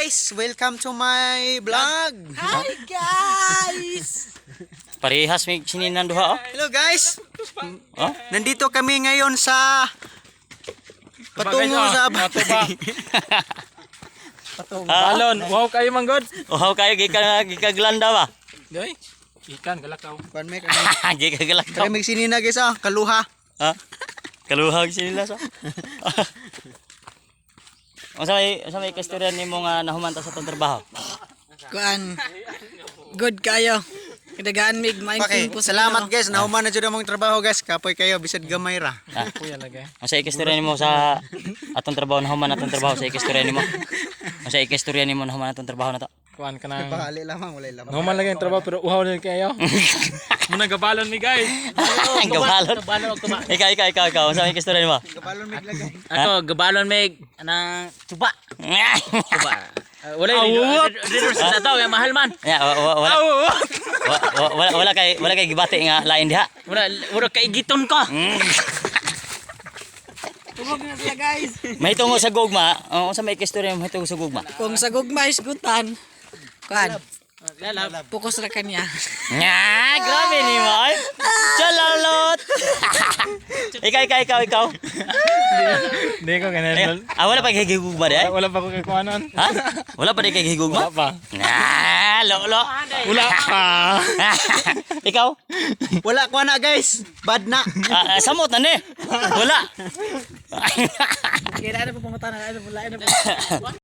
guys, welcome to my vlog. Hi guys! Parehas may sininan duha oh. Hello guys. Oh? Nandito kami ngayon sa patungo sa Abay. Balon, wow kayo manggod. Uhaw kayo gikaglanda ba? Doy. Ikan galakaw. Kuan may Gikaglak kami may sinina guys kaluha. ha? Kaluhag sinila sa. Unsa may kasturyan nimo nga nahumanta sa tong trabaho? Kuan. Good kayo. Kadagaan mig Okay, mindful po salamat guys. Nahuman na jud among trabaho guys. Kapoy kayo bisad gamay ra. Kuya lagay. Unsa ikasturyan nimo sa atong trabaho nahuman atong trabaho sa ikasturyan nimo? Unsa ikasturyan nimo nahuman atong trabaho na to? Kuan ka na. Bahali lamang walay lamang. Normal lagay ang trabaho pero uhaw din kayo. Muna gabalon mi guys. Gabalon. Ikaw. Unsa may ikasturyan nimo? Kapalon mig lagay. Ako, gabalon mig anang tuba. Tuba. Wala dito sa tato, yung mahal man. Ya, wala kay gibati nga lain diha. Wala kaigiton ko. Tugog na sila guys. Mahitungo sa gugma, unsa may ikasturyan mo mahitungo sa gugma? Kung sa gugma isgutan. Kuan. Focus ra kanya. Nga, grabe ni mo. Ay. Chalalot. Ikaw. Hindi ko ganun. Wala pa kay gugma di ay? Wala pa ko kay kuanon. Ha? Wala pa di kay gugma? Wala pa. Nga, lolo. Wala pa. Ikaw? Wala ko na guys. Bad na. Samot na ni. Wala. Kaya na po pangutan na po.